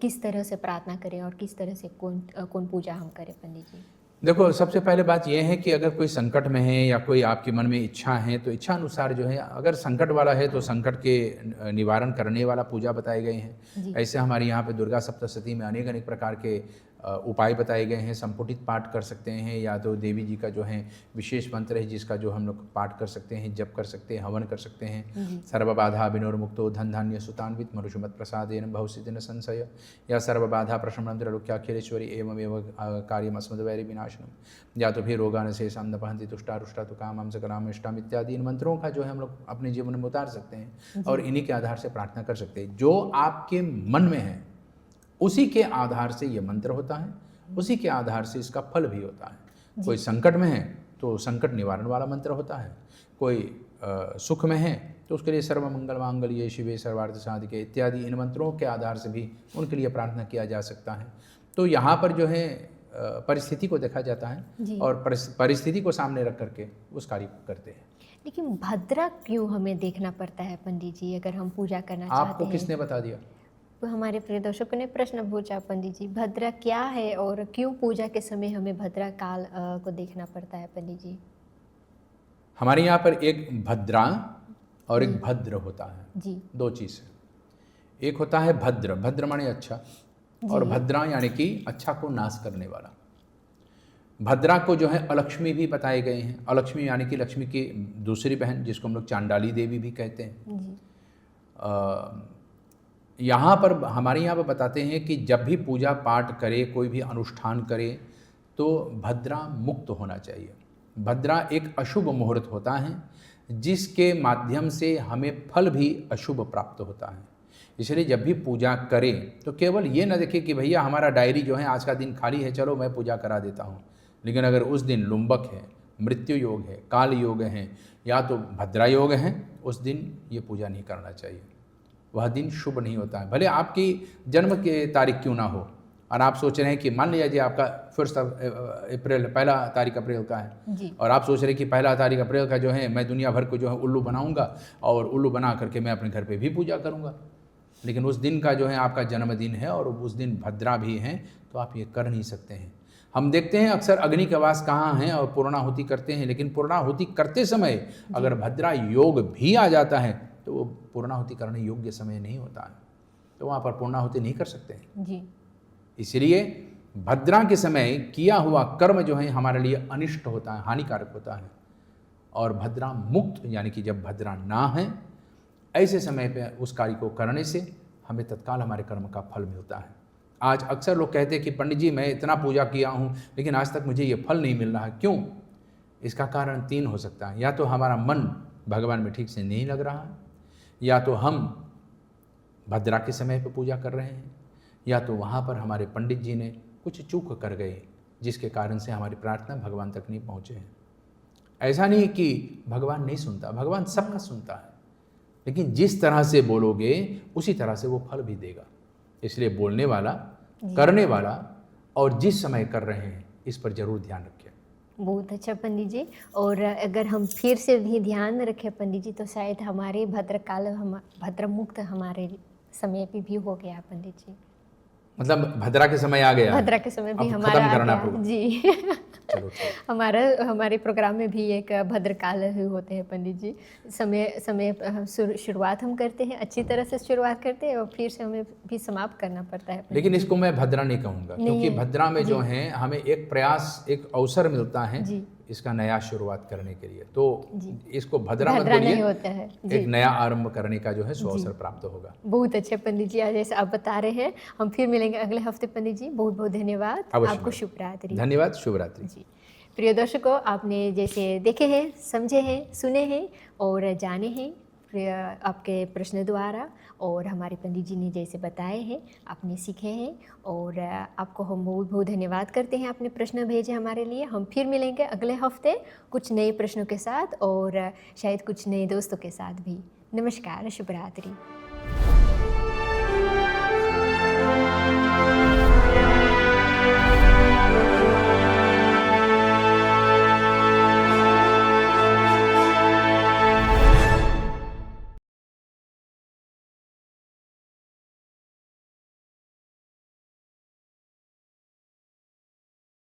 किस तरह से प्रार्थना करें और किस तरह से कौन पूजा हम करें पंडित जी? देखो, सबसे पहले बात यह है कि अगर कोई संकट में है या कोई आपके मन में इच्छा है तो इच्छा अनुसार जो है, अगर संकट वाला है तो संकट के निवारण करने वाला पूजा बताए गए हैं। ऐसे हमारे यहाँ पे दुर्गा सप्तशती में अनेक अनेक प्रकार के उपाय बताए गए हैं। संपुटित पाठ कर सकते हैं, या तो देवी जी का जो है विशेष मंत्र है जिसका जो हम लोग पाठ कर सकते हैं, जप कर सकते हैं, हवन कर सकते हैं। सर्वबाधा विनोर्मुक्तो धन धान्य सुतान्वित मनुष्यमत प्रसादेन भवसिद्धिन संशय, या सर्वबाधा प्रशमनं त्रैलोक्याखिलेश्वरी एवमेव कार्यम अस्मद्वैरि विनाशनम, या तो फिर रोगान से सामनपहंति तुष्टा रुष्टा तो कामम सकलाम इष्टम इत्यादि इन मंत्रों का जो है हम लोग अपने जीवन में उतार सकते हैं और इन्हीं के आधार से प्रार्थना कर सकते हैं। जो आपके मन में है उसी के आधार से ये मंत्र होता है, उसी के आधार से इसका फल भी होता है। कोई संकट में है तो संकट निवारण वाला मंत्र होता है, कोई सुख में है तो उसके लिए सर्व मंगल मांगल्ये शिवे सर्वार्थ साधिके इत्यादि इन मंत्रों के आधार से भी उनके लिए प्रार्थना किया जा सकता है। तो यहाँ पर जो है परिस्थिति को देखा जाता है और परिस्थिति को सामने रख करके उस कार्य को करते हैं। लेकिन भद्रा क्यों हमें देखना पड़ता है पंडित जी, अगर हम पूजा करना चाहते हैं? आपको किसने बता दिया? हमारे प्रिय दर्शकों ने प्रश्न पूछा पंडित जी, भद्रा क्या है और क्यों पूजा के समय हमें भद्रा काल को देखना पड़ता है पंडित जी? हमारे यहाँ पर एक भद्रा और एक भद्र होता है जी। दो चीज़ है। एक होता है भद्र, भद्र माने अच्छा, और भद्रा यानी कि अच्छा को नाश करने वाला। भद्रा को जो है अलक्ष्मी भी बताए गए हैं। अलक्ष्मी यानी कि लक्ष्मी की दूसरी बहन, जिसको हम लोग चांडाली देवी भी कहते हैं। यहाँ पर हमारे यहाँ पर बताते हैं कि जब भी पूजा पाठ करे, कोई भी अनुष्ठान करे, तो भद्रा मुक्त होना चाहिए। भद्रा एक अशुभ मुहूर्त होता है जिसके माध्यम से हमें फल भी अशुभ प्राप्त होता है। इसलिए जब भी पूजा करें तो केवल ये न देखें कि भैया हमारा डायरी जो है आज का दिन खाली है, चलो मैं पूजा करा देता हूँ। लेकिन अगर उस दिन लुम्बक है, मृत्यु योग है, काल योग है, या तो भद्रा योग है, उस दिन ये पूजा नहीं करना चाहिए। वह दिन शुभ नहीं होता है। भले आपकी जन्म की तारीख क्यों ना हो और आप सोच रहे हैं कि मान लीजिए आपका 1 तारीख अप्रैल का है और आप सोच रहे हैं कि 1 तारीख अप्रैल का जो है मैं दुनिया भर को जो है उल्लू बनाऊंगा और उल्लू बना करके मैं अपने घर पे भी पूजा करूंगा। लेकिन उस दिन का जो है आपका जन्मदिन है और उस दिन भद्रा भी है, तो आप ये कर नहीं सकते हैं। हम देखते हैं अक्सर अग्नि का वास कहाँ है और पूर्णाहुति करते हैं, लेकिन पूर्णाहुति करते समय अगर भद्रा योग भी आ जाता है तो वो पूर्णाहुति करने योग्य समय नहीं होता है, तो वहाँ पर पूर्णाहुति नहीं कर सकते हैं जी। इसलिए भद्रा के समय किया हुआ कर्म जो है हमारे लिए अनिष्ट होता है, हानिकारक होता है। और भद्रा मुक्त यानी कि जब भद्रा ना है, ऐसे समय पे उस कार्य को करने से हमें तत्काल हमारे कर्म का फल मिलता है। आज अक्सर लोग कहते हैं कि पंडित जी मैं इतना पूजा किया हूँ लेकिन आज तक मुझे ये फल नहीं मिल रहा है, क्यों? इसका कारण 3 हो सकता है। या तो हमारा मन भगवान में ठीक से नहीं लग रहा है, या तो हम भद्रा के समय पर पूजा कर रहे हैं, या तो वहाँ पर हमारे पंडित जी ने कुछ चूक कर गए जिसके कारण से हमारी प्रार्थना भगवान तक नहीं पहुँचे हैं। ऐसा नहीं कि भगवान नहीं सुनता, भगवान सबका सुनता है, लेकिन जिस तरह से बोलोगे उसी तरह से वो फल भी देगा। इसलिए बोलने वाला, करने वाला और जिस समय कर रहे हैं इस पर जरूर ध्यान रखें। बहुत अच्छा पंडित जी। और अगर हम फिर से भी ध्यान रखें पंडित जी, तो शायद हमारे भद्रकाल भद्र मुक्त हमारे समय पे भी हो गया पंडित जी। मतलब भद्रा के समय आ गया, भद्रा के समय भी हमारा आ गया जी। हमारे प्रोग्राम में भी एक भद्रकाल होते हैं पंडित जी। समय शुरुआत हम करते हैं, अच्छी तरह से शुरुआत करते हैं और फिर से हमें भी समाप्त करना पड़ता है। लेकिन इसको मैं भद्रा नहीं कहूँगा, क्योंकि भद्रा में जो है हमें एक प्रयास, एक अवसर मिलता है इसका नया शुरुआत करने के लिए। तो जी। इसको भद्रा मत भद्रा नहीं बोलिए, होता है जी। एक नया आरंभ करने का जो है सो अवसर प्राप्त होगा। बहुत अच्छे पंडित जी, आज जैसे आप बता रहे हैं। हम फिर मिलेंगे अगले हफ्ते पंडित जी। बहुत बहुत धन्यवाद। अवश्य आपको मैम। शुभ रात्रि। धन्यवाद, शुभ रात्रि। जी। प्रिय दर्शकों, आपने जैसे देखे हैं, समझे हैं, सुने हैं और जाने हैं आपके प्रश्न द्वारा, और हमारे पंडित जी ने जैसे बताए हैं आपने सीखे हैं, और आपको हम बहुत बहुत धन्यवाद करते हैं। आपने प्रश्न भेजे हमारे लिए। हम फिर मिलेंगे अगले हफ्ते कुछ नए प्रश्नों के साथ और शायद कुछ नए दोस्तों के साथ भी। नमस्कार, शुभ रात्रि।